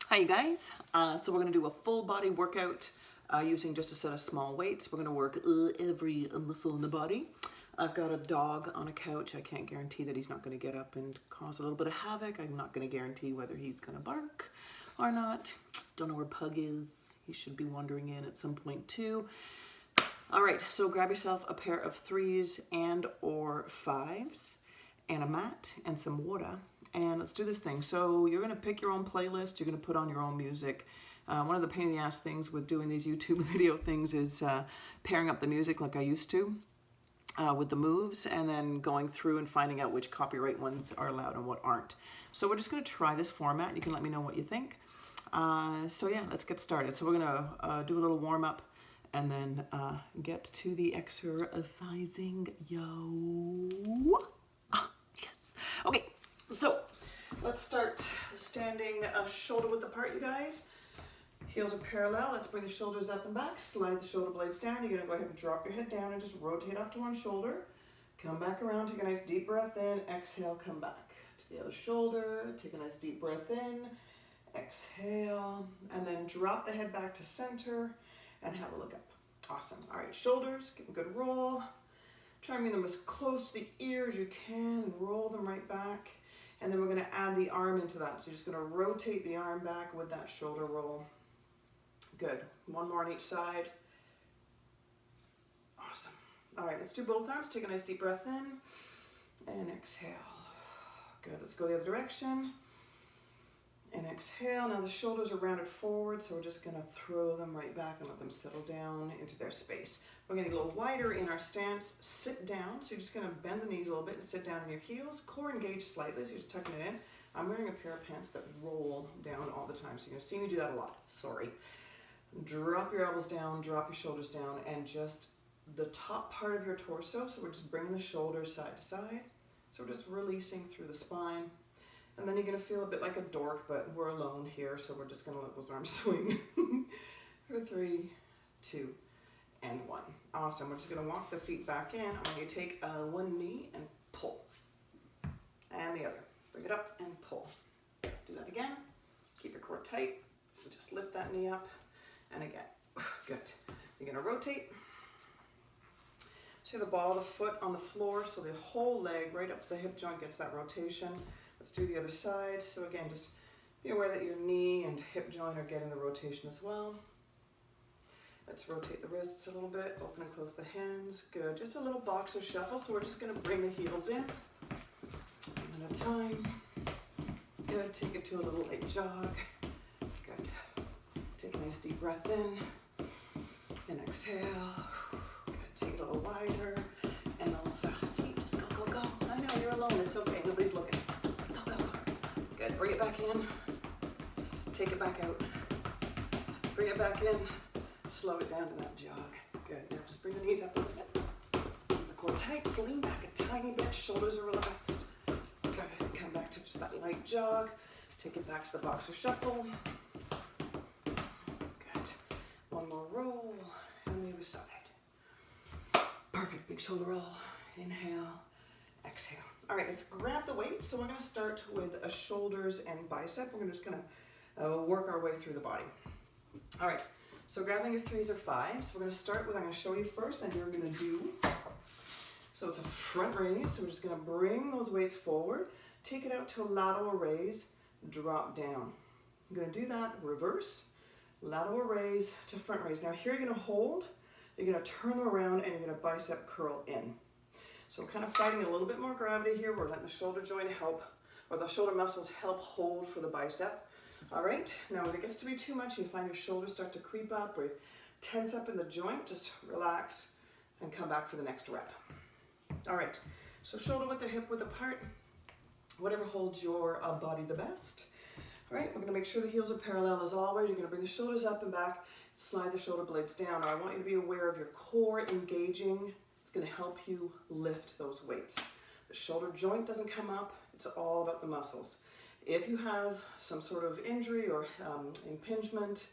Hi you guys, so we're going to do a full body workout using just a set of small weights. We're going to work every muscle in the body. I've got a dog on a couch. I can't guarantee that he's not going to get up and cause a little bit of havoc. I'm not going to guarantee whether he's going to bark or not. Don't know where Pug is. He should be wandering in at some point too. All right, so grab yourself a pair of 3s and or 5s and a mat and some water. And let's do this thing. So you're going to pick your own playlist. You're going to put on your own music. One of the pain in the ass things with doing these YouTube video things is pairing up the music like I used to with the moves and then going through and finding out which copyright ones are allowed and what aren't. So we're just going to try this format. You can let me know what you think. So yeah, let's get started. So we're going to do a little warm up and then get to the exercising. Yo. Yes. Okay. So let's start standing shoulder width apart, you guys. Heels are parallel. Let's bring the shoulders up and back. Slide the shoulder blades down. You're going to go ahead and drop your head down and just rotate off to one shoulder. Come back around. Take a nice deep breath in. Exhale. Come back to the other shoulder. Take a nice deep breath in. Exhale. And then drop the head back to center and have a look up. Awesome. All right. Shoulders. Give a good roll. Try and bring them as close to the ear as you can and roll them right back. And then we're going to add the arm into that. So you're just going to rotate the arm back with that shoulder roll. Good. One more on each side. Awesome. All right, let's do both arms. Take a nice deep breath in and exhale. Good. Let's go the other direction. And exhale. Now the shoulders are rounded forward, so we're just going to throw them right back and let them settle down into their space. We're going to get a little wider in our stance. Sit down. So you're just going to bend the knees a little bit and sit down on your heels. Core engaged slightly, so you're just tucking it in. I'm wearing a pair of pants that roll down all the time, so you're going to see me do that a lot. Sorry. Drop your elbows down, drop your shoulders down, and just the top part of your torso. So we're just bringing the shoulders side to side. So we're just releasing through the spine. And then you're going to feel a bit like a dork, but we're alone here, so we're just going to let those arms swing. For 3, 2, and 1. Awesome. We're just going to walk the feet back in. I'm going to take one knee and pull. And the other. Bring it up and pull. Do that again. Keep your core tight. Just lift that knee up. And again. Good. You're going to rotate. So the ball of the foot on the floor, so the whole leg right up to the hip joint gets that rotation. Let's do the other side. So again, just be aware that your knee and hip joint are getting the rotation as well. Let's rotate the wrists a little bit, open and close the hands. Good, just a little boxer shuffle. So we're just gonna bring the heels in, one at a time. Good, take it to a little light jog. Good, take a nice deep breath in and exhale. Good, take it a little wider and a little fast feet, just go, go, go. I know you're alone, it's okay, nobody's looking. Go, go, go. Good, bring it back in, take it back out, bring it back in. Slow it down to that jog. Good. Now just bring the knees up a little bit. The core tight. Just lean back a tiny bit. Shoulders are relaxed. Good. Come back to just that light jog. Take it back to the boxer shuffle. Good. One more roll. And the other side. Perfect. Big shoulder roll. Inhale. Exhale. All right. Let's grab the weights. So we're going to start with a shoulders and bicep. We're just going to work our way through the body. All right. So grabbing your 3s or 5s, we're going to start with, I'm going to show you first, and you're going to do. So it's a front raise, so we're just going to bring those weights forward, take it out to a lateral raise, drop down. I'm going to do that, reverse, lateral raise to front raise. Now here you're going to hold, you're going to turn them around, and you're going to bicep curl in. So we're kind of fighting a little bit more gravity here. We're letting the shoulder joint help, or the shoulder muscles help hold for the bicep. All right, now if it gets to be too much, you find your shoulders start to creep up or tense up in the joint, just relax and come back for the next rep. All right, so shoulder width or hip width apart, whatever holds your body the best. All right, we're gonna make sure the heels are parallel as always. You're gonna bring the shoulders up and back, slide the shoulder blades down. Now I want you to be aware of your core engaging. It's gonna help you lift those weights. The shoulder joint doesn't come up, it's all about the muscles. If you have some sort of injury or impingement,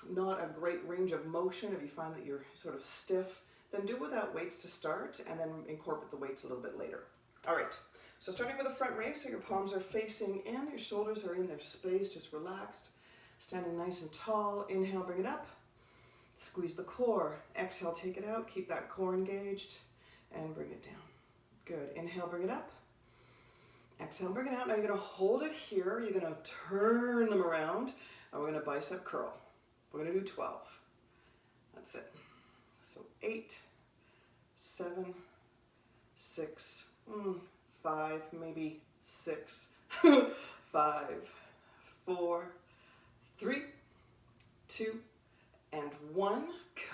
not a great range of motion, if you find that you're sort of stiff, then do without weights to start and then incorporate the weights a little bit later. All right, So starting with the front raise, so your palms are facing in, your shoulders are in their space, just relaxed. Standing nice and tall. Inhale, bring it up. Squeeze the core. Exhale, take it out. Keep that core engaged and bring it down. Good. Inhale, bring it up. Exhale, bring it out. Now you're going to hold it here. You're going to turn them around and we're going to bicep curl. We're going to do 12. That's it. So 8, 7, 6, 5, maybe 6, 5, 4, 3, 2, and 1.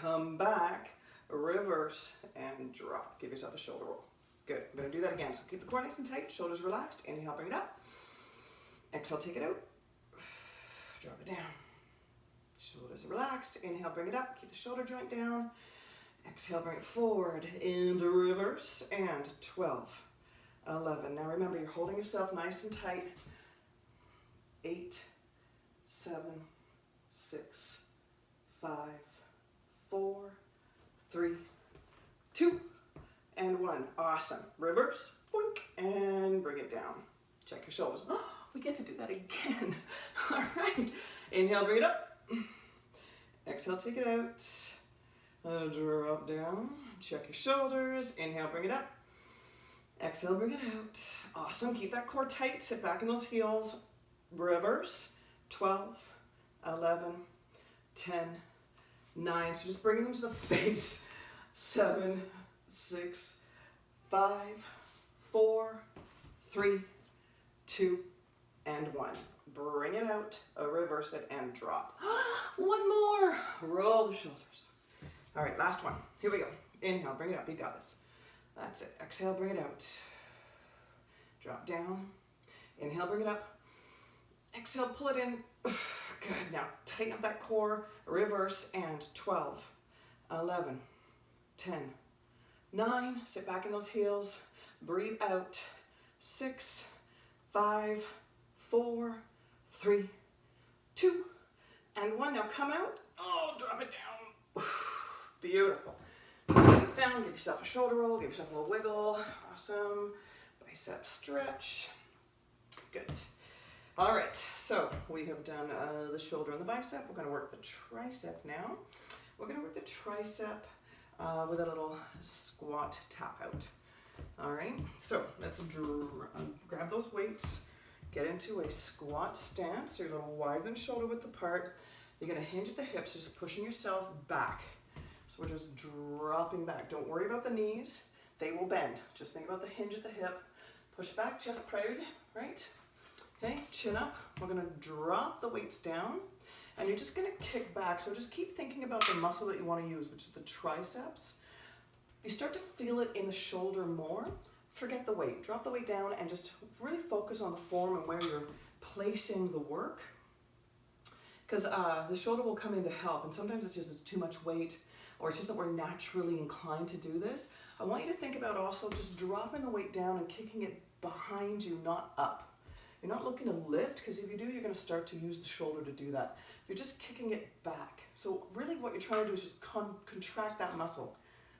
Come back, reverse, and drop. Give yourself a shoulder roll. Good. I'm going to do that again. So keep the core nice and tight, shoulders relaxed. Inhale, bring it up. Exhale, take it out. Drop it down. Shoulders relaxed. Inhale, bring it up. Keep the shoulder joint down. Exhale, bring it forward into reverse. And 12, 11. Now remember, you're holding yourself nice and tight. 8, 7, 6, 5, 4, 3, 2, and 1. Awesome. Reverse, boink, and bring it down. Check your shoulders. Oh, we get to do that again. All right. Inhale, bring it up. Exhale, take it out. Drop down. Check your shoulders. Inhale, bring it up. Exhale, bring it out. Awesome. Keep that core tight. Sit back in those heels. Reverse. 12, 11, 10, 9. So just bringing them to the face. 7, 6, 5, 4, 3, 2, and 1. Bring it out, reverse it, and drop. One more. Roll the shoulders. All right, last one. Here we go. Inhale, bring it up. You got this. That's it. Exhale, bring it out. Drop down. Inhale, bring it up. Exhale, pull it in. Good. Now tighten up that core. Reverse, and 12, 11, 10, 9. Sit back in those heels. Breathe out. 6, 5, 4, 3, 2, and 1. Now come out. Oh, drop it down. Beautiful. Hands down. Give yourself a shoulder roll. Give yourself a little wiggle. Awesome. Bicep stretch. Good. All right. So we have done the shoulder and the bicep. We're going to work the tricep now. We're going to work the tricep with a little squat tap out. All right. So let's grab those weights. Get into a squat stance. So you're a little widen shoulder width apart. You're going to hinge at the hips, just pushing yourself back. So we're just dropping back. Don't worry about the knees. They will bend. Just think about the hinge at the hip. Push back, chest proud, right? Okay, chin up. We're going to drop the weights down. And you're just going to kick back. So just keep thinking about the muscle that you want to use, which is the triceps. If you start to feel it in the shoulder more, forget the weight. Drop the weight down and just really focus on the form and where you're placing the work. Because the shoulder will come in to help. And sometimes it's too much weight, or it's just that we're naturally inclined to do this. I want you to think about also just dropping the weight down and kicking it behind you, not up. You're not looking to lift, because if you do, you're going to start to use the shoulder to do that. You're just kicking it back. So really what you're trying to do is just contract that muscle.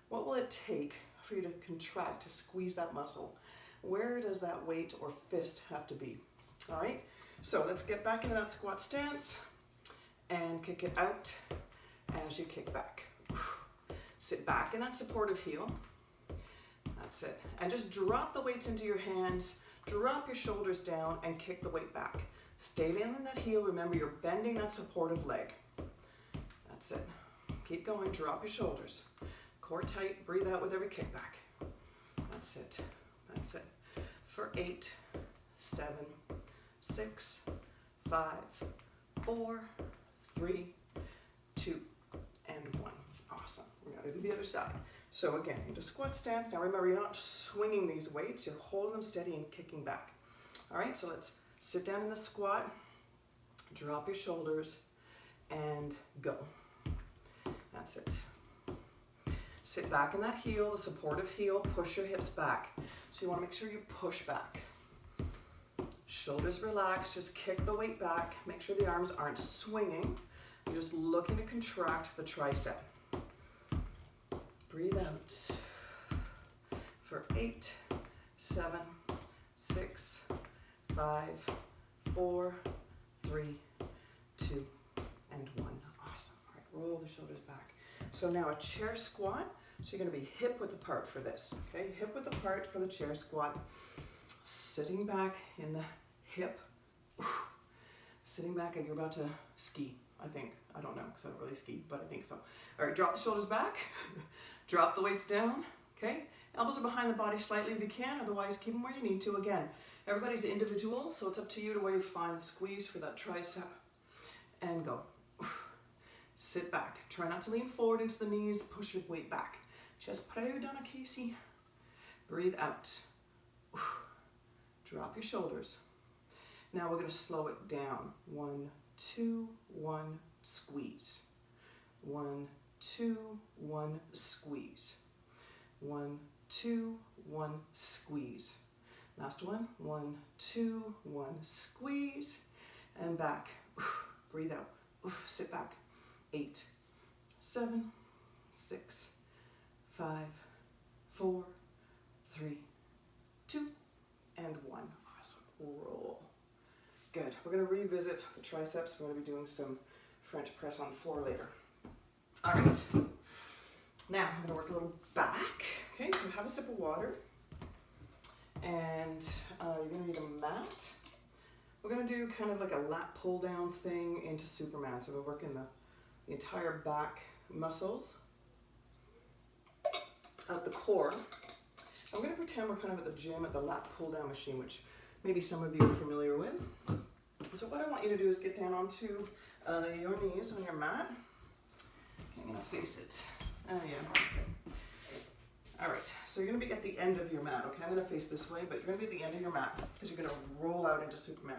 What will it take for you to contract, to squeeze that muscle? Where does that weight or fist have to be? All right, so let's get back into that squat stance and kick it out as you kick back. Sit back in that supportive heel. That's it. And just drop the weights into your hands, drop your shoulders down, and kick the weight back. Stay down in that heel. Remember, you're bending that supportive leg. That's it. Keep going. Drop your shoulders. Core tight. Breathe out with every kickback. That's it. That's it. For 8, 7, 6, 5, 4, 3, 2, and 1. Awesome. We're going to do the other side. So again, into squat stance. Now remember, you're not swinging these weights. You're holding them steady and kicking back. All right, so let's sit down in the squat. Drop your shoulders and go. That's it. Sit back in that heel, the supportive heel. Push your hips back. So you want to make sure you push back. Shoulders relaxed. Just kick the weight back. Make sure the arms aren't swinging. You're just looking to contract the tricep. Breathe out for 8, 7, 6, 5, 4, 3, 2, and 1. Awesome. All right, roll the shoulders back. So now a chair squat. So you're going to be hip width apart for this. Okay, hip width apart for the chair squat. Sitting back in the hip. Sitting back like you're about to ski, I think. I don't know because I don't really ski, but I think so. All right, drop the shoulders back. Drop the weights down. Okay, elbows are behind the body slightly if you can, otherwise keep them where you need to. Again, everybody's individual, so it's up to you to where you find the squeeze for that tricep. And go. Sit back. Try not to lean forward into the knees. Push your weight back. Chest proud, Donna Casey. Breathe out. Drop your shoulders. Now we're going to slow it down. 1, 2, 1, squeeze. 1, 2, 1, squeeze. 1, 2, 1, squeeze. Last one. 1, 2, 1, squeeze. And back. Breathe out. Sit back. 8, 7, 6, 5, 4, 3, 2, and 1. Awesome. Roll. Good. We're going to revisit the triceps. We're going to be doing some French press on the floor later. All right. Now I'm going to work a little back. Okay, so have a sip of water. And you're going to need a mat. We're going to do kind of like a lat pull down thing into Superman. So we're working the entire back muscles of the core. I'm going to pretend we're kind of at the gym at the lat pull down machine, which maybe some of you are familiar with. So what I want you to do is get down onto your knees on your mat. Okay, I'm going to face it. Oh yeah, okay. All right, so you're going to be at the end of your mat, okay? I'm going to face this way, but you're going to be at the end of your mat because you're going to roll out into Superman.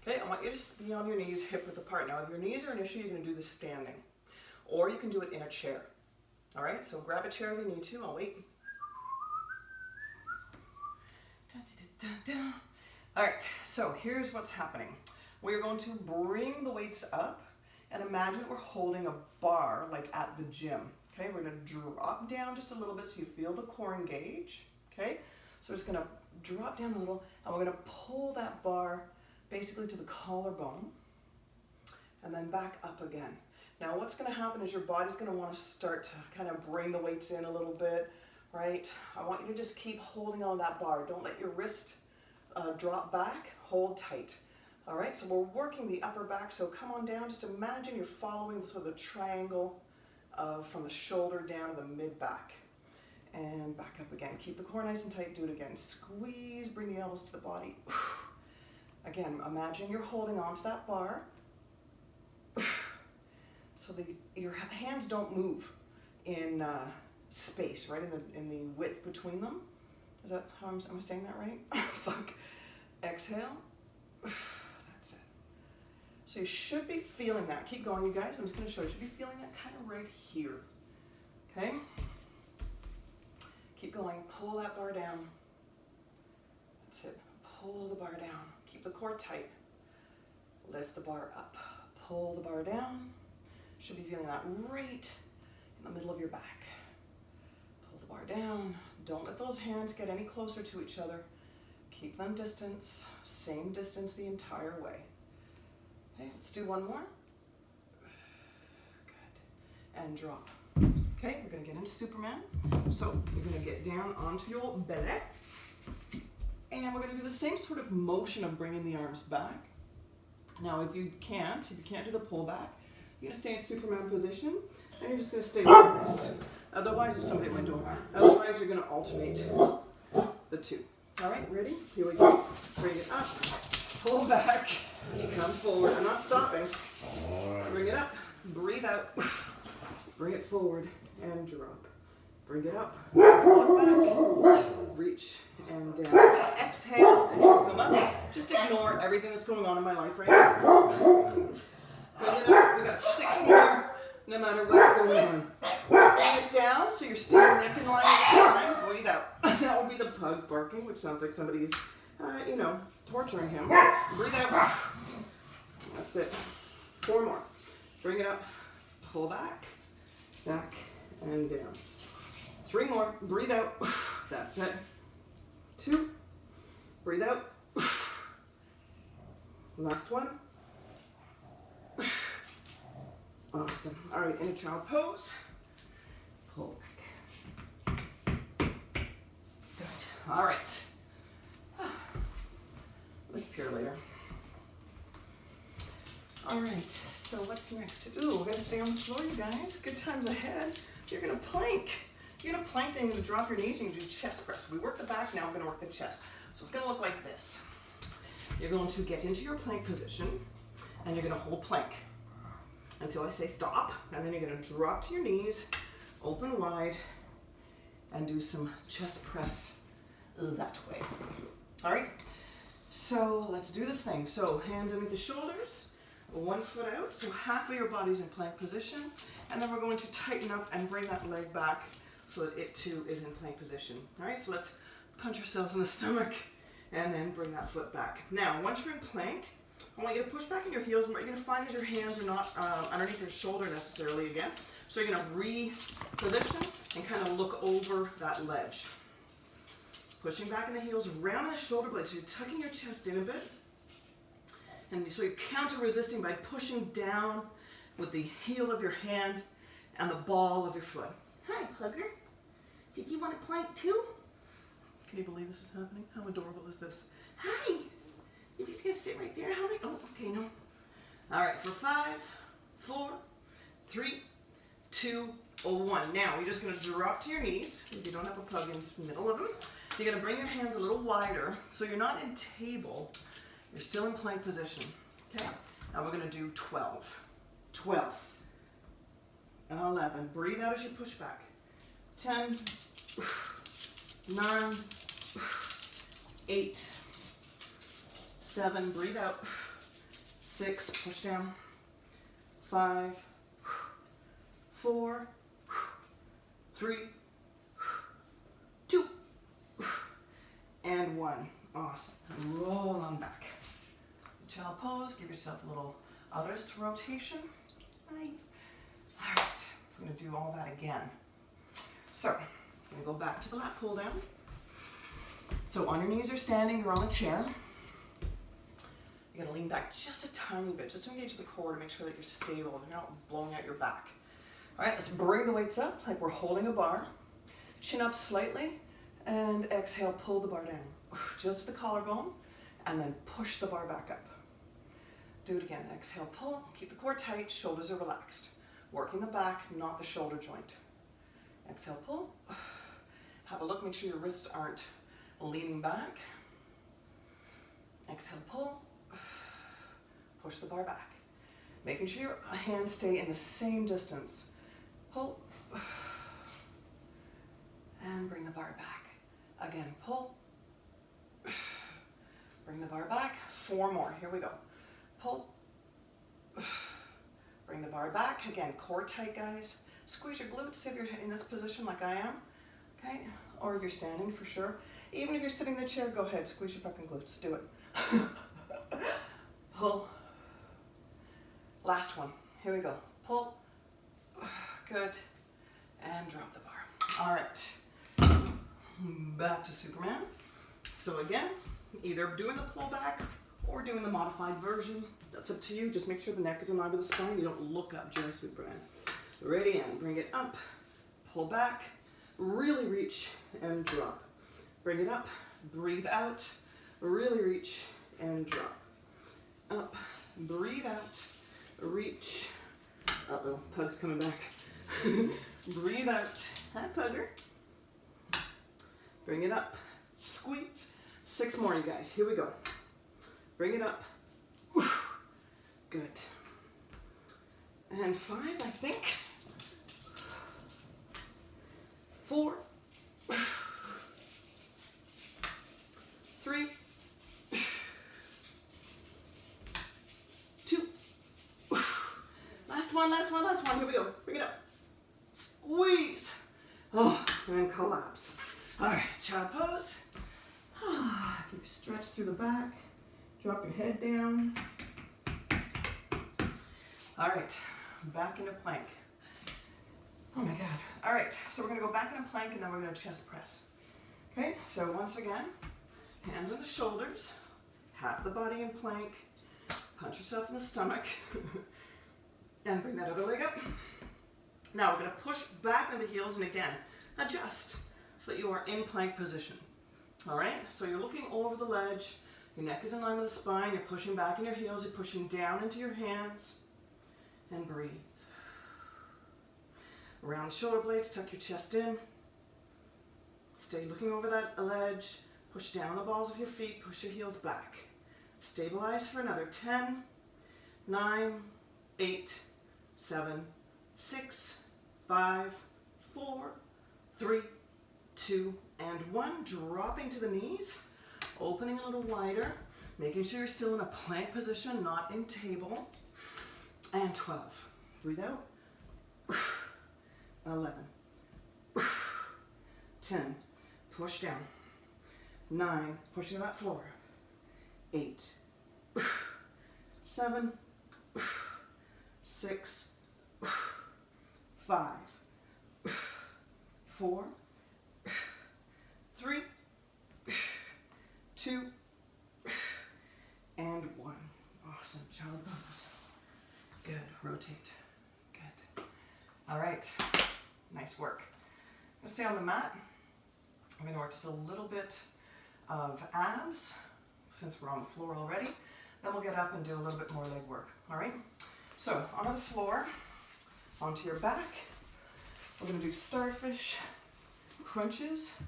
Okay, I want you to be on your knees, hip width apart. Now, if your knees are an issue, you're going to do this standing. Or you can do it in a chair. All right, so grab a chair if you need to. I'll wait. All right, so here's what's happening. We're going to bring the weights up and imagine we're holding a bar like at the gym. Okay, we're going to drop down just a little bit so you feel the core engage. Okay, so we're just going to drop down a little and we're going to pull that bar basically to the collarbone and then back up again. Now what's going to happen is your body's going to want to start to kind of bring the weights in a little bit, right? I want you to just keep holding on that bar. Don't let your wrist drop back, hold tight. All right, so we're working the upper back, so come on down. Just imagine you're following sort of the triangle from the shoulder down to the mid-back. And back up again. Keep the core nice and tight. Do it again. Squeeze, bring the elbows to the body. Again, imagine you're holding onto that bar. So your hands don't move in space, right? In the width between them. Is that how am I saying that right? Fuck. Exhale. That's it. So you should be feeling that. Keep going, you guys. I'm just going to show you. You should be feeling that kind of right here. Okay? Keep going. Pull that bar down. That's it. Pull the bar down. Keep the core tight. Lift the bar up. Pull the bar down. Should be feeling that right in the middle of your back. Pull the bar down. Don't let those hands get any closer to each other. Keep them distance. Same distance the entire way. Okay, let's do one more. Good. And drop. Okay, we're going to get into Superman. So you're going to get down onto your belly. And we're going to do the same sort of motion of bringing the arms back. Now, if you can't do the pull back, you're going to stay in Superman position, and you're just going to stay like this. Otherwise, if somebody at my door, otherwise you're going to alternate the two. All right, ready? Here we go. Bring it up, pull back, come forward. I'm not stopping. Bring it up, breathe out, bring it forward, and drop. Bring it up, pull it back, reach, and down. Exhale, and you come up. Just ignore everything that's going on in my life right now. Bring it up. We got 6 more, no matter what's going on. Bring it down so you're staying neck in line at the time. Breathe out. That would be the pug barking, which sounds like somebody's, torturing him. Breathe out. That's it. 4 more. Bring it up. Pull back, back, and down. 3 more. Breathe out. That's it. 2, Breathe out. Last one. Awesome. All right, in a child pose. Pull back. Good. All right. Let's pure later. All right, so what's next? Ooh, we're gonna stay on the floor, you guys. Good times ahead. You're gonna plank. You're gonna plank, then you're gonna drop your knees and you're gonna do chest press. We work the back, now we're gonna work the chest. So it's gonna look like this. You're going to get into your plank position and you're gonna hold plank until I say stop. And then you're gonna drop to your knees, open wide, and do some chest press that way. All right, so let's do this thing. So hands underneath the shoulders, 1 foot out, so half of your body's in plank position, and then we're going to tighten up and bring that leg back so that it too is in plank position. All right, so let's punch ourselves in the stomach and then bring that foot back. Now, once you're in plank, I want you to push back in your heels, and what you're gonna find is your hands are not underneath your shoulder necessarily again. So you're gonna reposition and kind of look over that ledge. Pushing back in the heels, round the shoulder blades, so you're tucking your chest in a bit. And so you're counter-resisting by pushing down with the heel of your hand and the ball of your foot. Hi, Pugger. Did you want to plank too? Can you believe this is happening? How adorable is this? Hi. You're just going to sit right there? How many? Oh, okay, no. All right, for 5, 4, 3, 2, 1. Now, you're just going to drop to your knees. If you don't have a pug in the middle of them. You're going to bring your hands a little wider so you're not in table. You're still in plank position, okay? Now we're gonna do 12, 11. Breathe out as you push back. 10, 9, 8, 7, breathe out. 6, push down. 5, 4, 3, 2, and 1. Awesome. Roll on back. Child pose, give yourself a little wrist rotation. Right. All right, I'm gonna do all that again. So, I'm gonna go back to the lat pull down. So on your knees or standing, you're on a chair. You're gonna lean back just a tiny bit, just to engage the core to make sure that you're stable, you're not blowing out your back. All right, let's bring the weights up like we're holding a bar. Chin up slightly, and exhale, pull the bar down. Just the collarbone, and then push the bar back up. Do it again. Exhale, pull, keep the core tight, shoulders are relaxed. Working the back, not the shoulder joint. Exhale, pull. Have a look, make sure your wrists aren't leaning back. Exhale, pull. Push the bar back. Making sure your hands stay in the same distance. Pull. And bring the bar back. Again, pull. Bring the bar back. 4 more. Here we go. Pull. Bring the bar back. Again, core tight, guys. Squeeze your glutes if you're in this position like I am. Okay? Or if you're standing, for sure. Even if you're sitting in the chair, go ahead. Squeeze your fucking glutes. Do it. Pull. Last one. Here we go. Pull. Good. And drop the bar. All right. Back to Superman. So again, either doing the pull back or doing the modified version. That's up to you. Just make sure the neck is in line with the spine. You don't look up during Superman. Ready, and bring it up. Pull back. Really reach and drop. Bring it up. Breathe out. Really reach and drop. Up. Breathe out. Reach. Uh-oh, Pug's coming back. Breathe out. Hi, Pugger. Bring it up. Squeeze. 6 more, you guys. Here we go. Bring it up. Good. And 5, I think. 4. 3. 2. Last one, last one, last one. Here we go. Bring it up. Squeeze. Oh, and collapse. All right, child pose. Keep stretch through the back. Drop your head down. All right, back into plank. Oh my God. All right, so we're gonna go back into plank and then we're gonna chest press. Okay, so once again, Hands on the shoulders, half the body in plank, punch yourself in the stomach, and bring that other leg up. Now we're going to push back on the heels and again, adjust so that you are in plank position. All right, so you're looking over the ledge, your neck is in line with the spine, you're pushing back in your heels, you're pushing down into your hands, and breathe. Around the shoulder blades, tuck your chest in. Stay looking over that ledge, push down the balls of your feet, push your heels back. Stabilize for another 10, 9, 8, 7, 6, 5, 4, 3, 2, and 1. Dropping to the knees, opening a little wider, making sure you're still in a plank position, not in table. And 12. Breathe out. 11. 10. Push down. 9. Pushing that floor. 8. 7. 6. 5. 4. 3. 2. And 1. Awesome. Child pose. Good. Rotate. Good. All right. Nice work. I'm going to stay on the mat. I'm going to work just a little bit of abs since we're on the floor already. Then we'll get up and do a little bit more leg work. All right. So onto the floor, onto your back. We're going to do starfish crunches,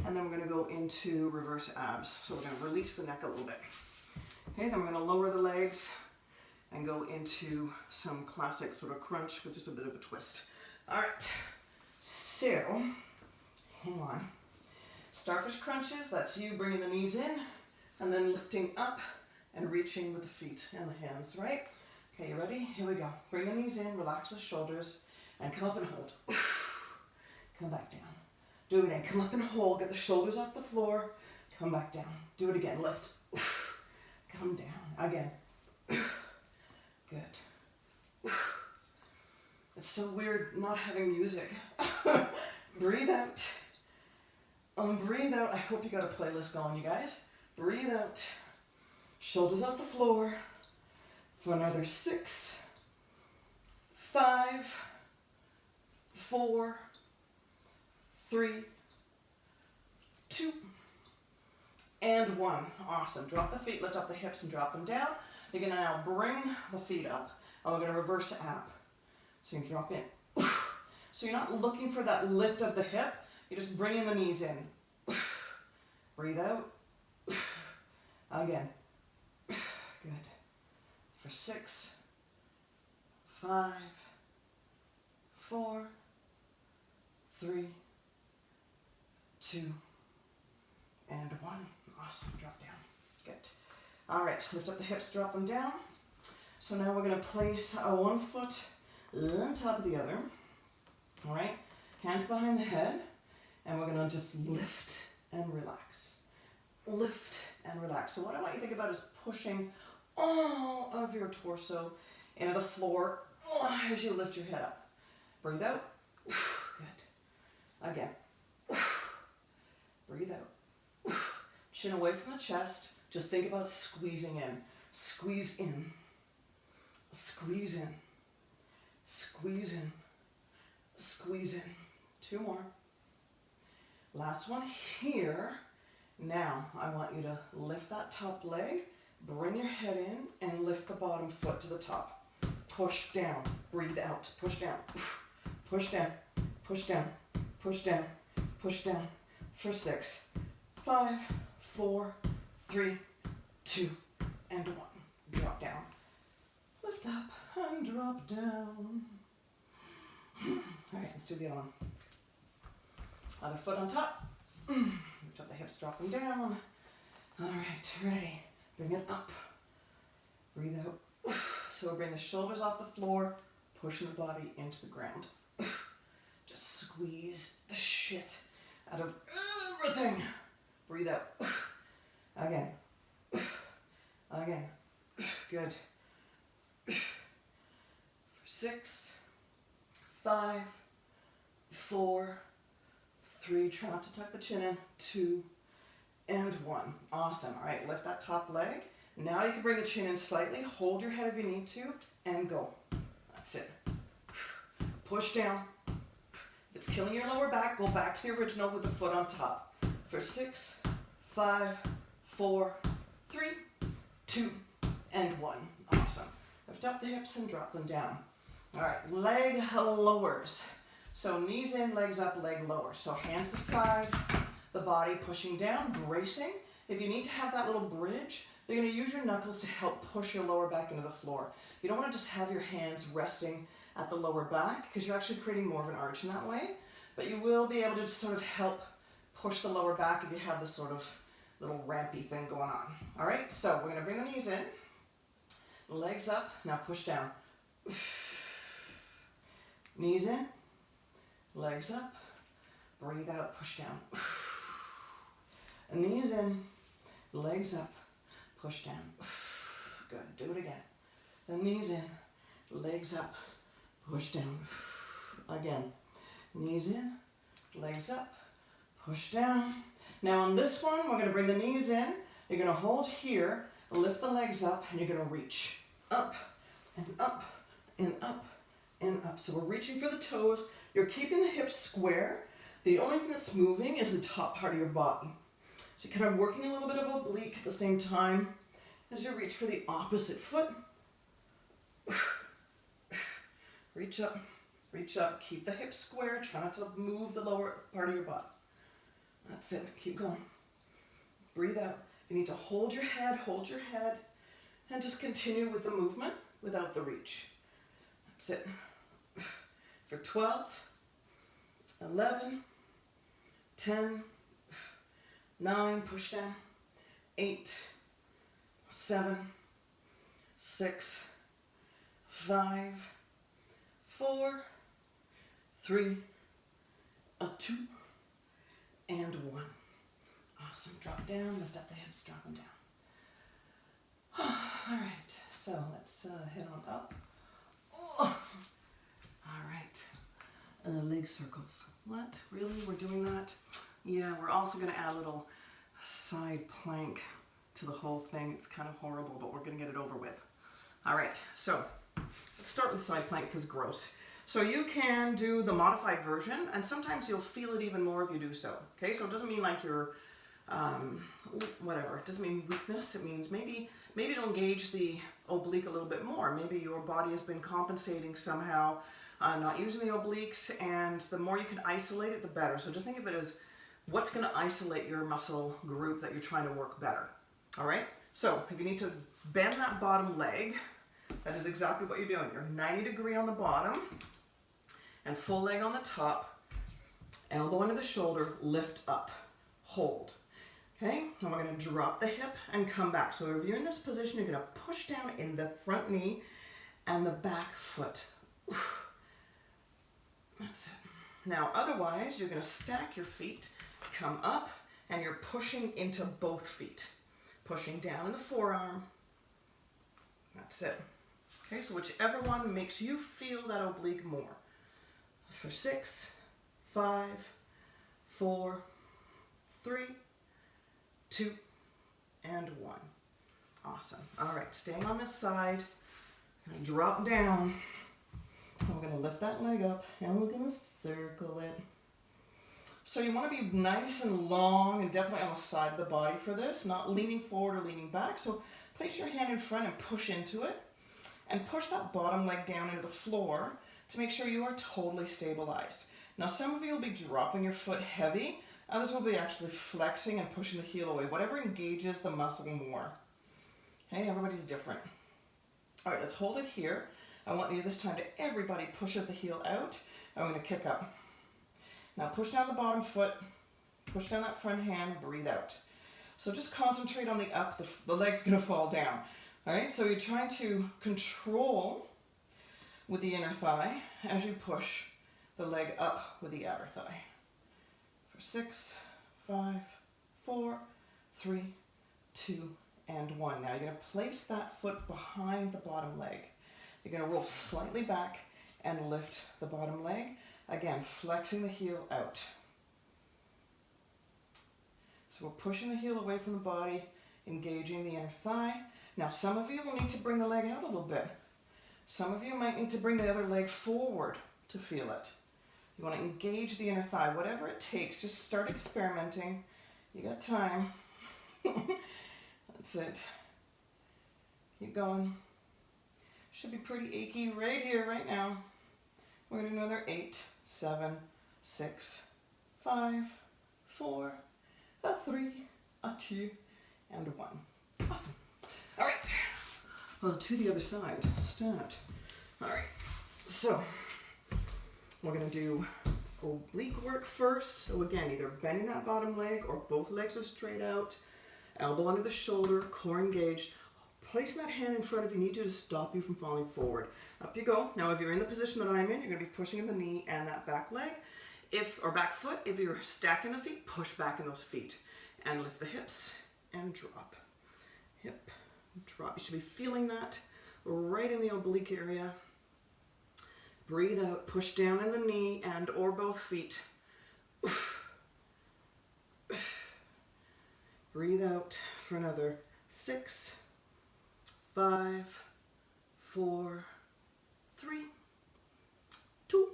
and then we're going to go into reverse abs. So we're going to release the neck a little bit. Okay, then we're going to lower the legs and go into some classic sort of crunch with just a bit of a twist. All right, so hang on. Starfish crunches, that's you bringing the knees in and then lifting up and reaching with the feet and the hands, right? Okay, you ready? Here we go. Bring the knees in, relax the shoulders, and come up and hold. Come back down. Do it again. Come up and hold. Get the shoulders off the floor. Come back down. Do it again. Lift. Come down. Again. Good. It's so weird not having music. Breathe out. Breathe out. I hope you got a playlist going, you guys. Breathe out. Shoulders off the floor. For another 6, 5, 4, 3, 2, and 1. Awesome. Drop the feet, lift up the hips and drop them down. You're going to now bring the feet up, and we're going to reverse ab. So you can drop in. So you're not looking for that lift of the hip. You're just bringing the knees in. Breathe out. Again. Good. For 6, 5, 4, 3, 2, and 1. Awesome. Drop down. Good. All right. Lift up the hips, drop them down. So now we're going to place one foot on top of the other. All right. Hands behind the head. And we're going to just lift and relax. Lift and relax. So what I want you to think about is pushing all of your torso into the floor as you lift your head up. Breathe out. Good. Again. Breathe out. Chin away from the chest. Just think about squeezing in. Squeeze in. Squeeze in. Squeeze in. Squeeze in. 2 more. Last one here. Now I want you to lift that top leg. Bring your head in and lift the bottom foot to the top. Push down. Breathe out. Push down. Push down. Push down. Push down. Push down. For 6, 5, 4, 3, 2, and 1. Drop down. Lift up and drop down. All right, let's do the other one. Other foot on top. Lift up the hips, drop them down. All right, ready. Bring it up. Breathe out. So bring the shoulders off the floor, pushing the body into the ground. Just squeeze the shit out of everything. Breathe out. Again. Again. Good. 6, 5, 4, 3. Try not to tuck the chin in. 2, and 1. Awesome. All right, lift that top leg. Now you can bring the chin in slightly, hold your head if you need to, and go. That's it. Push down. If it's killing your lower back, go back to the original with the foot on top. For 6, 5, 4, 3, 2, and 1. Awesome. Lift up the hips and drop them down. All right, leg lowers. So knees in, legs up, leg lower. So hands beside the body, pushing down, bracing. If you need to have that little bridge, you're going to use your knuckles to help push your lower back into the floor. You don't want to just have your hands resting at the lower back because you're actually creating more of an arch in that way. But you will be able to just sort of help push the lower back if you have this sort of little rampy thing going on. All right, so we're going to bring the knees in, legs up, now push down. Knees in, legs up, breathe out, push down. Knees in, legs up, push down. Good, do it again. The knees in, legs up, push down. Again, knees in, legs up, push down. Now on this one, we're going to bring the knees in. You're going to hold here, lift the legs up, and you're going to reach up and up and up and up. So we're reaching for the toes. You're keeping the hips square. The only thing that's moving is the top part of your body. So you're kind of working a little bit of oblique at the same time as you reach for the opposite foot. Reach up, keep the hips square, try not to move the lower part of your body. That's it, keep going. Breathe out. You need to hold your head, and just continue with the movement without the reach. That's it. For 12, 11, 10, 9, push down, 8, 7, 6, 5, 4, 3, 2, and 1. Awesome. Drop down, lift up the hips, drop them down. All right, so let's head on up. Oh. All right, leg circles. What? Really? We're doing that? Yeah, we're also going to add a little side plank to the whole thing. It's kind of horrible, but we're going to get it over with. All right, so let's start with side plank because gross. So you can do the modified version, and sometimes you'll feel it even more if you do so. Okay, so it doesn't mean like you're, whatever. It doesn't mean weakness. It means maybe it'll engage the oblique a little bit more. Maybe your body has been compensating somehow, not using the obliques, and the more you can isolate it, the better. So just think of it as what's going to isolate your muscle group that you're trying to work better. All right, so if you need to bend that bottom leg, that is exactly what you're doing. You're 90 degree on the bottom and full leg on the top, elbow under the shoulder, lift up, hold. Okay, and we're going to drop the hip and come back. So if you're in this position, you're going to push down in the front knee and the back foot. That's it. Now otherwise, you're going to stack your feet, come up, and you're pushing into both feet. Pushing down in the forearm. That's it. Okay, so whichever one makes you feel that oblique more. For 6, 5, 4, 3, 2, and 1. Awesome. All right, staying on this side. I'm going to drop down. And we're going to lift that leg up, and we're going to circle it. So you want to be nice and long and definitely on the side of the body for this, not leaning forward or leaning back. So place your hand in front and push into it, and push that bottom leg down into the floor to make sure you are totally stabilized. Now some of you will be dropping your foot heavy, others will be actually flexing and pushing the heel away, whatever engages the muscle more. Okay, everybody's different. All right, let's hold it here. I want you this time to everybody pushes the heel out. I'm going to kick up. Now push down the bottom foot, push down that front hand, breathe out. So just concentrate on the up, the leg's going to fall down. All right, so you're trying to control with the inner thigh as you push the leg up with the outer thigh. For 6, 5, 4, 3, 2, and 1. Now you're going to place that foot behind the bottom leg. You're going to roll slightly back and lift the bottom leg. Again, flexing the heel out. So we're pushing the heel away from the body, engaging the inner thigh. Now some of you will need to bring the leg out a little bit. Some of you might need to bring the other leg forward to feel it. You want to engage the inner thigh, whatever it takes. Just start experimenting. You got time. That's it. Keep going. Should be pretty achy right here, right now. We're going to do another 8, 7, 6, 5, 4, a 3, a 2, and a 1. Awesome. All right. Well, to the other side. Start. All right. So we're going to do oblique work first. So again, either bending that bottom leg or both legs are straight out. Elbow under the shoulder, core engaged. Placing that hand in front if you need to stop you from falling forward. Up you go. Now if you're in the position that I'm in, you're going to be pushing in the knee and that back leg. Or back foot, if you're stacking the feet, push back in those feet. And lift the hips and drop. Hip, drop. You should be feeling that right in the oblique area. Breathe out, push down in the knee and or both feet. Breathe out for another 6, 5, 4, 3, 2,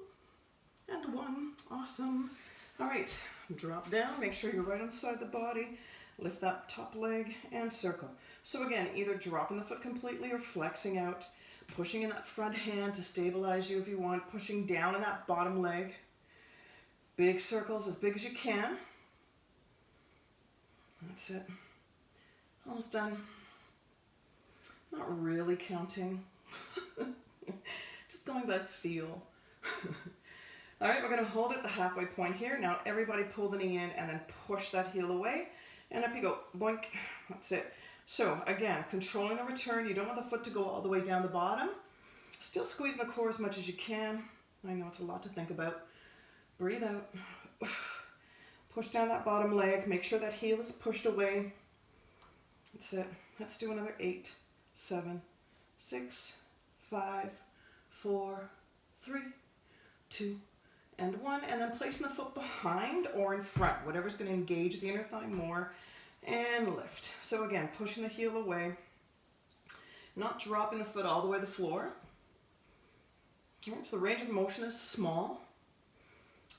and 1. Awesome. All right, drop down. Make sure you're right on the side of the body. Lift that top leg and circle. So again, either dropping the foot completely or flexing out. Pushing in that front hand to stabilize you if you want. Pushing down in that bottom leg. Big circles as big as you can. That's it. Almost done. Not really counting. Just going by feel. All right, we're going to hold at the halfway point here. Now everybody pull the knee in and then push that heel away. And up you go. Boink. That's it. So again, controlling the return. You don't want the foot to go all the way down the bottom. Still squeezing the core as much as you can. I know it's a lot to think about. Breathe out. Push down that bottom leg. Make sure that heel is pushed away. That's it. Let's do another 8, 7, 6, 5, 4, 3, 2, and 1. And then placing the foot behind or in front, whatever's going to engage the inner thigh more. And lift. So again, pushing the heel away. Not dropping the foot all the way to the floor. All right, so the range of motion is small.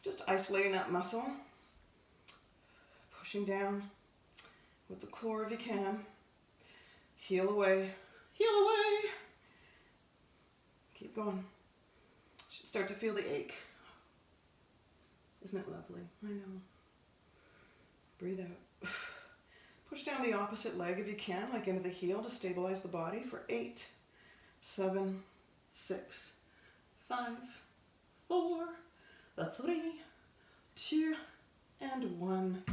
Just isolating that muscle. Pushing down with the core if you can. Heel away. Heel away. Keep going. Should start to feel the ache. Isn't it lovely? I know. Breathe out. Push down the opposite leg if you can, like into the heel to stabilize the body for 8, 7, 6, 5, 4, 3, 2, and 1.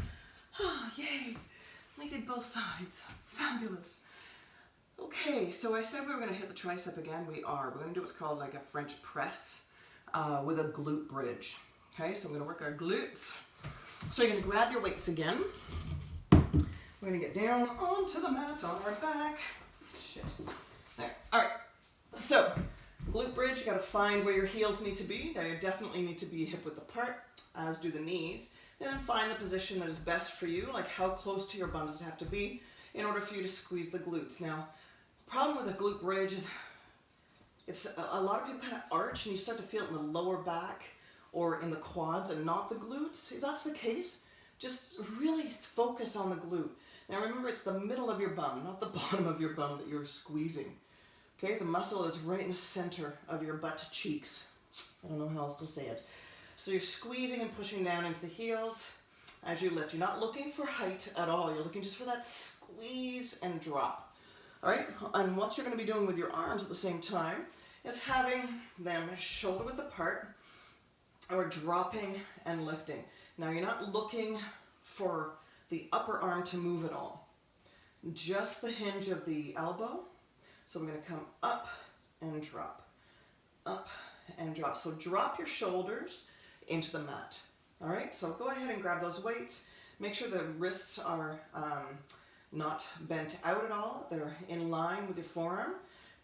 Ah, yay! I did both sides. Fabulous. Okay, so I said we were going to hit the tricep again. We are. We're going to do what's called like a French press with a glute bridge. Okay, so I'm going to work our glutes. So you're going to grab your weights again. We're going to get down onto the mat on our back. Shit. There. All right. So, glute bridge, you got to find where your heels need to be. They definitely need to be hip width apart, as do the knees. And then find the position that is best for you, like how close to your bum does it have to be in order for you to squeeze the glutes. Now, the problem with a glute bridge is it's a lot of people kind of arch and you start to feel it in the lower back or in the quads and not the glutes. If that's the case, just really focus on the glute. Now remember, it's the middle of your bum, not the bottom of your bum that you're squeezing. Okay, the muscle is right in the center of your butt cheeks. I don't know how else to say it. So you're squeezing and pushing down into the heels as you lift. You're not looking for height at all. You're looking just for that squeeze and drop. All right, and what you're going to be doing with your arms at the same time is having them shoulder width apart or dropping and lifting. Now you're not looking for the upper arm to move at all. Just the hinge of the elbow. So I'm going to come up and drop. Up and drop. So drop your shoulders into the mat. All right, so go ahead and grab those weights. Make sure the wrists are not bent out at all. They're in line with your forearm.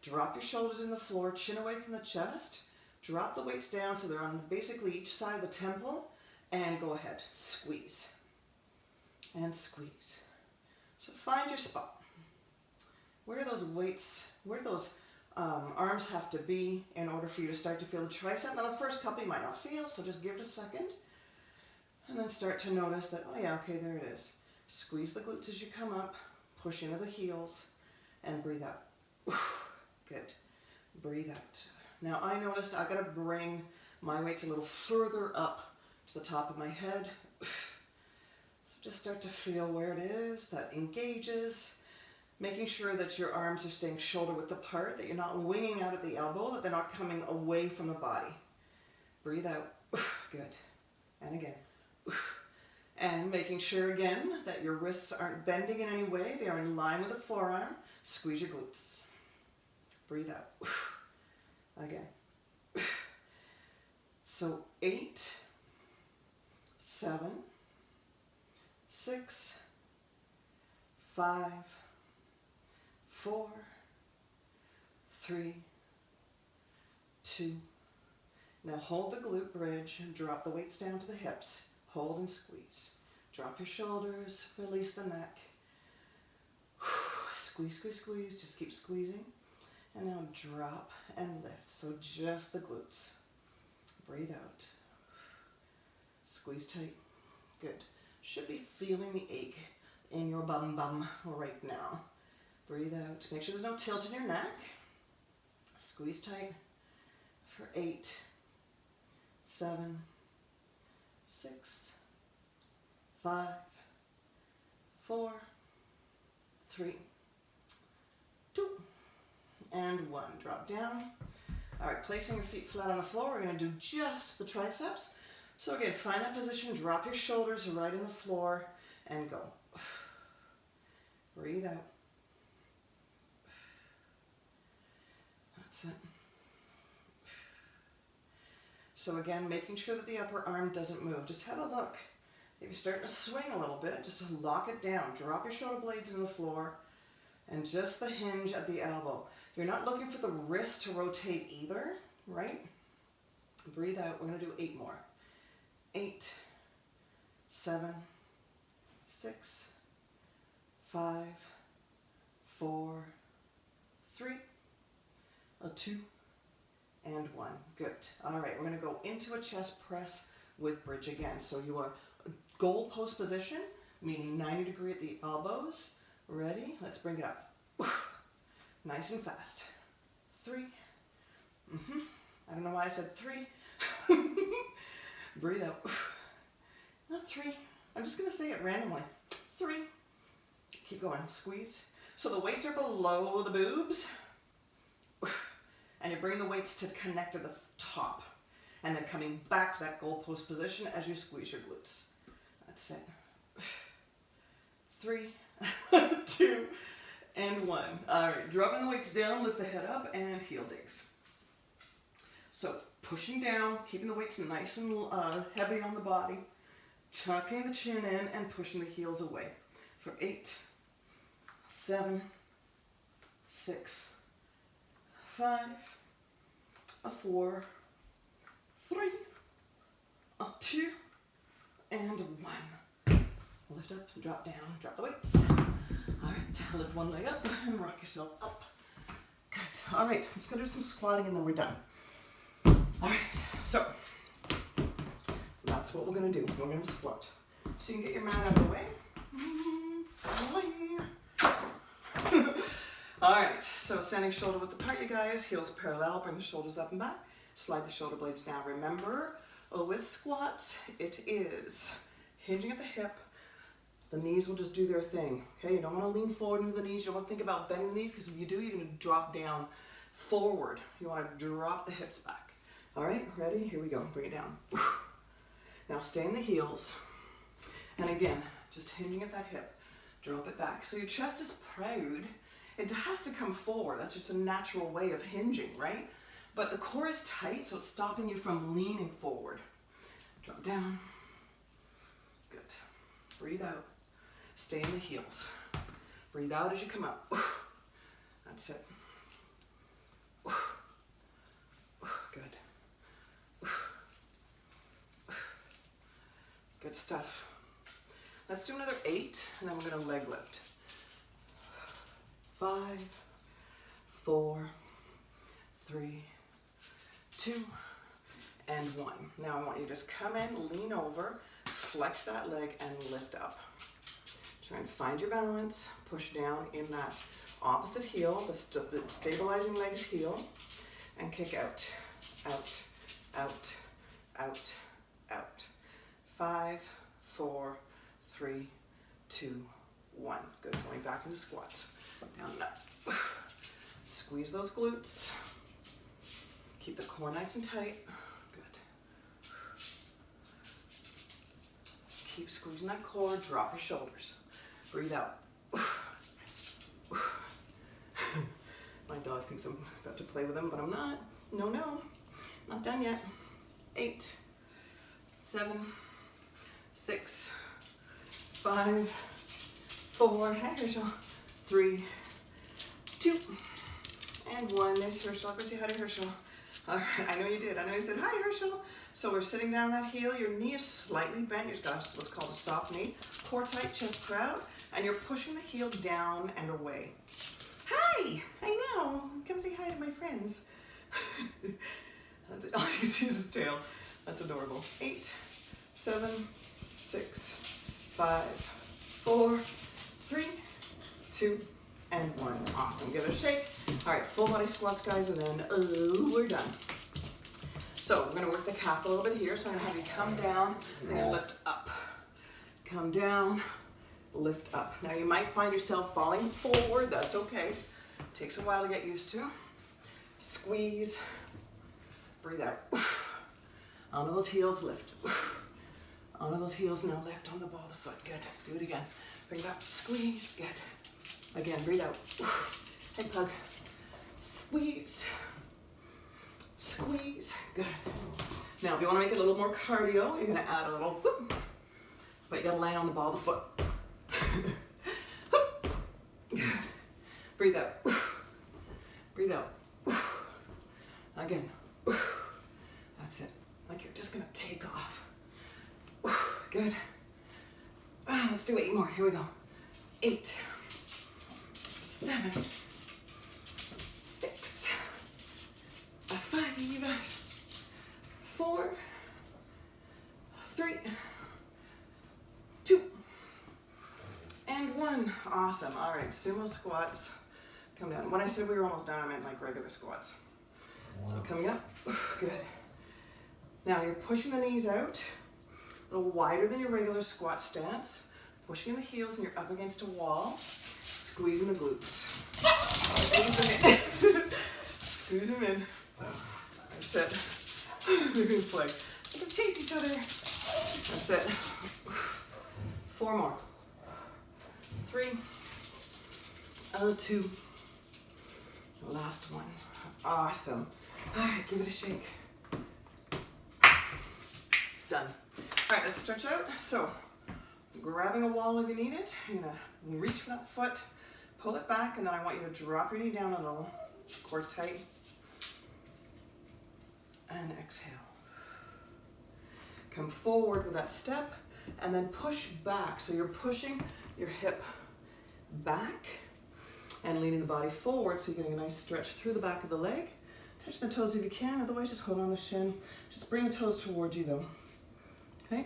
Drop your shoulders in the floor, chin away from the chest. Drop the weights down so they're on basically each side of the temple. And go ahead, squeeze. and squeeze. So find your spot. Where do those weights, where do those arms have to be in order for you to start to feel the tricep? Now the first couple you might not feel, so just give it a second. And then start to notice that, oh yeah, okay, there it is. Squeeze the glutes as you come up, push into the heels, and breathe out. Good. Breathe out. Now I noticed I gotta bring my weights a little further up to the top of my head. So just start to feel where it is that engages. Making sure that your arms are staying shoulder width apart, that you're not winging out at the elbow, that they're not coming away from the body. Breathe out. Good. And again. And making sure again that your wrists aren't bending in any way. They are in line with the forearm. Squeeze your glutes. Breathe out. Again. So 8, 7, 6, 5, 4, 3, 2. Now hold the glute bridge and drop the weights down to the hips. Hold and squeeze. Drop your shoulders, release the neck. Squeeze, squeeze, squeeze. Just keep squeezing. And now drop and lift. So just the glutes. Breathe out. Squeeze tight. Good. Should be feeling the ache in your bum right now. Breathe out. Make sure there's no tilt in your neck. Squeeze tight for 8, 7, 6, 5, 4, 3, 2, and 1. Drop down. All right, placing your feet flat on the floor, we're going to do just the triceps. So again, find that position, drop your shoulders right in the floor, and go. Breathe out. That's it. So again, making sure that the upper arm doesn't move. Just have a look. If you're starting to swing a little bit, just lock it down. Drop your shoulder blades into the floor, and just the hinge at the elbow. You're not looking for the wrist to rotate either, right? Breathe out. We're going to do 8 more. 8, 7, 6, 5, 4, 3, 2, and 1. Good. All right, we're going to go into a chest press with bridge again. So you are goal post position, meaning 90 degree at the elbows. Ready? Let's bring it up. Nice and fast. 3. I don't know why I said 3. Breathe out. Not 3. I'm just going to say it randomly. 3. Keep going. Squeeze. So the weights are below the boobs. And you bring the weights to connect to the top. And then coming back to that goal post position as you squeeze your glutes. That's it. 3, 2, and 1. All right, dropping the weights down, lift the head up, and heel digs. So pushing down, keeping the weights nice and heavy on the body, tucking the chin in, and pushing the heels away. For 8, 7, 6, 5, 4, 3, 2, and 1. Lift up, drop down, drop the weights. All right, lift one leg up and rock yourself up. Good. All right, I'm just gonna do some squatting and then we're done. All right, so that's what we're gonna do. We're gonna squat. So you can get your mat out of the way. All right, so standing shoulder width apart, you guys. Heels parallel, bring the shoulders up and back. Slide the shoulder blades down. Remember, with squats, it is hinging at the hip. The knees will just do their thing, okay? You don't want to lean forward into the knees. You don't want to think about bending the knees because if you do, you're going to drop down forward. You want to drop the hips back. All right, ready? Here we go. Bring it down. Now stay in the heels. And again, just hinging at that hip. Drop it back. So your chest is proud. It has to come forward. That's just a natural way of hinging, right? But the core is tight, so it's stopping you from leaning forward. Drop down. Good. Breathe out. Stay in the heels. Breathe out as you come up. That's it. Good. Good stuff. Let's do another 8, and then we're gonna leg lift. 5, 4, 3, 2, and 1. Now I want you to just come in, lean over, flex that leg, and lift up. Try and find your balance, push down in that opposite heel, the stabilizing leg's heel, and kick out, out, out, out, out. 5, 4, 3, 2, 1. Good, going back into squats. Down and up. Squeeze those glutes. Keep the core nice and tight. Good. Keep squeezing that core, drop your shoulders. Breathe out. My dog thinks I'm about to play with him, but I'm not. No, not done yet. 8, 7, 6, 5, 4, hi Herschel, 3, 2, and 1. There's Herschel. Go say hi to Herschel. All right, I know you did. I know you said hi Herschel. So we're sitting down that heel. Your knee is slightly bent. You've got what's called a soft knee. Core tight, chest proud, and you're pushing the heel down and away. Hi, I know. Come say hi to my friends. That's it. All you see is his tail. That's adorable. 8, 7, 6, 5, 4, 3, 2, and 1. Awesome. Give it a shake. All right, full body squats, guys, and then we're done. So we're going to work the calf a little bit here. So I'm going to have you come down, then lift up. Come down, lift up. Now you might find yourself falling forward. That's okay. Takes a while to get used to. Squeeze. Breathe out. Onto those heels, lift. Onto those heels, now lift on the ball of the foot. Good. Do it again. Bring it up. Squeeze. Good. Again, breathe out. Head hug. Squeeze. Squeeze. Good. Now, if you want to make it a little more cardio, you're going to add a little whoop, but you got to land on the ball of the foot. Good. Breathe out. Breathe out. Again. That's it. Like you're just going to take off. Good. Let's do 8 more. Here we go. 8, 7, 6, 5, 4, 3, 2, and 1. Awesome. All right, sumo squats. Come down. When I said we were almost done, I meant like regular squats. So coming up. Good. Now you're pushing the knees out, a little wider than your regular squat stance. Pushing the heels and you're up against a wall. Squeezing the glutes. Squeeze them in. Squeeze them in. That's it. They're gonna play. They can chase each other. That's it. 4 more. 3. 2. Last one. Awesome. All right, give it a shake. Done. All right, let's stretch out. So, grabbing a wall if you need it. You're gonna reach for that foot, pull it back, and then I want you to drop your knee down a little. Core tight. And exhale. Come forward with that step, and then push back. So you're pushing your hip back and leaning the body forward, so you're getting a nice stretch through the back of the leg. Touch the toes if you can, otherwise just hold on the shin. Just bring the toes towards you though. Okay?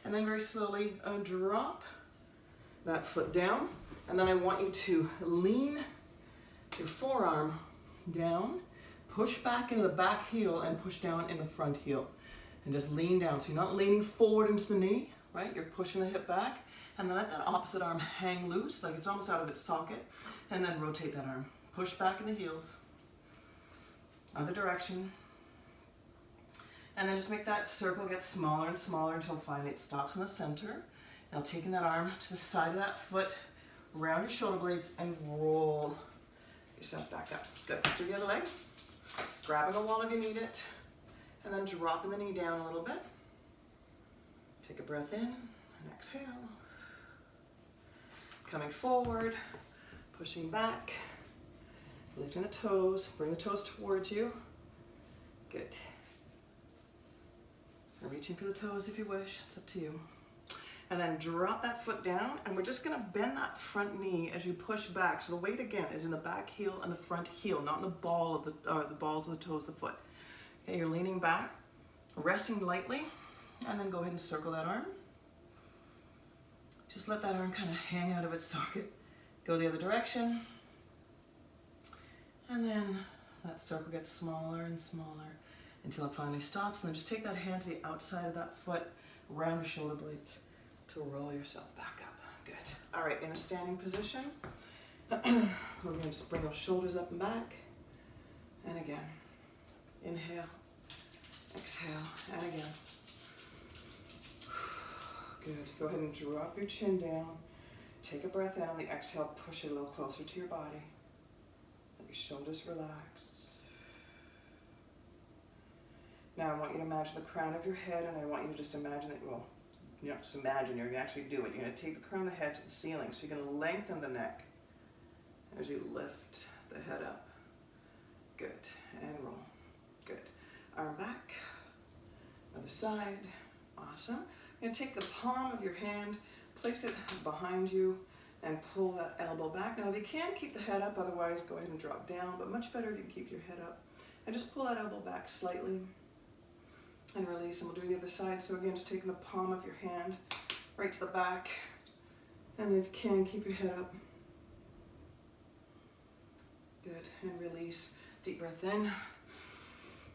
And then very slowly drop that foot down. And then I want you to lean your forearm down, push back into the back heel and push down in the front heel. And just lean down. So you're not leaning forward into the knee, right? You're pushing the hip back. And then let that opposite arm hang loose, like it's almost out of its socket. And then rotate that arm. Push back in the heels. Other direction. And then just make that circle get smaller and smaller until finally it stops in the center. Now taking that arm to the side of that foot, round your shoulder blades and roll yourself back up. Good. So the other leg. Grabbing a wall if you need it. And then dropping the knee down a little bit. Take a breath in and exhale. Coming forward, pushing back, lifting the toes, bring the toes towards you. Good. Or reaching for the toes if you wish, it's up to you. And then drop that foot down, and we're just gonna bend that front knee as you push back. So the weight again is in the back heel and the front heel, not in the ball of the balls of the toes of the foot. Okay, you're leaning back, resting lightly, and then go ahead and circle that arm. Just let that arm kind of hang out of its socket. Go the other direction. And then that circle gets smaller and smaller until it finally stops. And then just take that hand to the outside of that foot, around your shoulder blades to roll yourself back up. Good. All right, in a standing position, we're gonna just bring those shoulders up and back. And again, inhale, exhale, and again. Good. Go ahead and drop your chin down. Take a breath in. On the exhale, push it a little closer to your body. Let your shoulders relax. Now I want you to imagine the crown of your head, and I want you to just imagine that, well, you don't just imagine, you're going to actually do it. You're going to take the crown of the head to the ceiling. So you're going to lengthen the neck as you lift the head up. Good. And roll. Good. Arm back. Other side. Awesome. You're going to take the palm of your hand, place it behind you, and pull that elbow back. Now if you can, keep the head up, otherwise go ahead and drop down, but much better if you can keep your head up. And just pull that elbow back slightly and release, and we'll do the other side. So again, just taking the palm of your hand right to the back, and if you can, keep your head up. Good, and release. Deep breath in.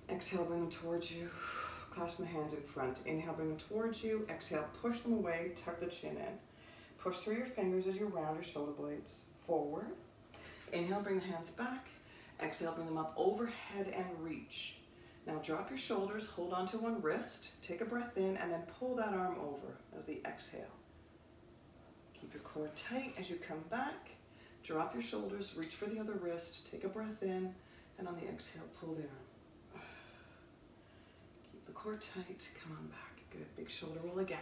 Exhale, bring them towards you. Clasp my hands in front. Inhale, bring them towards you. Exhale, push them away, tuck the chin in. Push through your fingers as you round your shoulder blades forward. Inhale, bring the hands back. Exhale, bring them up overhead and reach. Now drop your shoulders, hold on to one wrist, take a breath in, and then pull that arm over as the exhale. Keep your core tight as you come back. Drop your shoulders, reach for the other wrist, take a breath in, and on the exhale, pull the arm. Keep the core tight, come on back. Good, big shoulder roll again.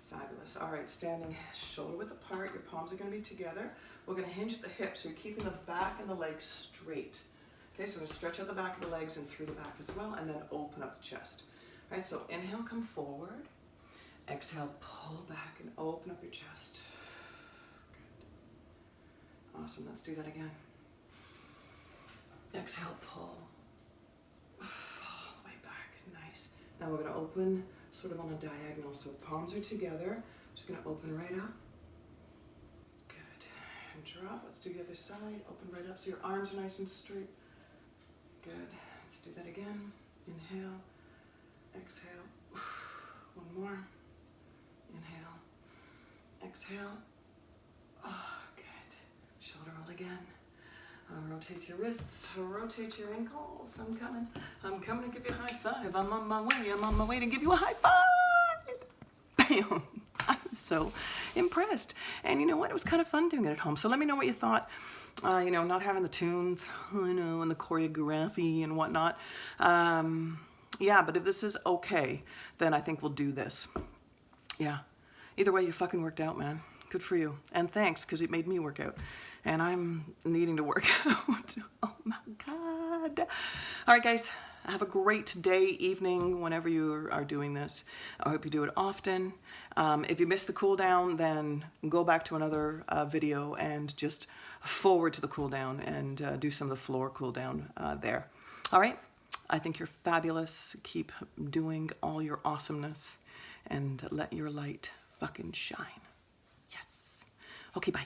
Fabulous. All right, standing shoulder width apart, your palms are going to be together. We're going to hinge at the hips, so you're keeping the back and the legs straight. Okay, so we're going to stretch out the back of the legs and through the back as well, and then open up the chest. All right, so inhale, come forward. Exhale, pull back and open up your chest. Good. Awesome, let's do that again. Exhale, pull. All the way back, nice. Now we're going to open sort of on a diagonal, so palms are together. Just going to open right up. Good. And drop. Let's do the other side. Open right up so your arms are nice and straight. Good. Let's do that again. Inhale. Exhale. One more. Inhale. Exhale. Oh, good. Shoulder roll again. Rotate your wrists, rotate your ankles. I'm coming. I'm coming to give you a high five. I'm on my way. I'm on my way to give you a high five. Bam. I'm so impressed. And you know what? It was kind of fun doing it at home. So let me know what you thought. You know, not having the tunes, you know, and the choreography and whatnot. Yeah, but if this is okay, then I think we'll do this. Yeah. Either way, you fucking worked out, man. Good for you. And thanks, because it made me work out. And I'm needing to work out. Oh my God. All right, guys, have a great day, evening, whenever you are doing this. I hope you do it often. If you missed the cool down, then go back to another video and just forward to the cool down and do some of the floor cool down there. All right. I think you're fabulous. Keep doing all your awesomeness and let your light fucking shine. Yes. Okay, bye.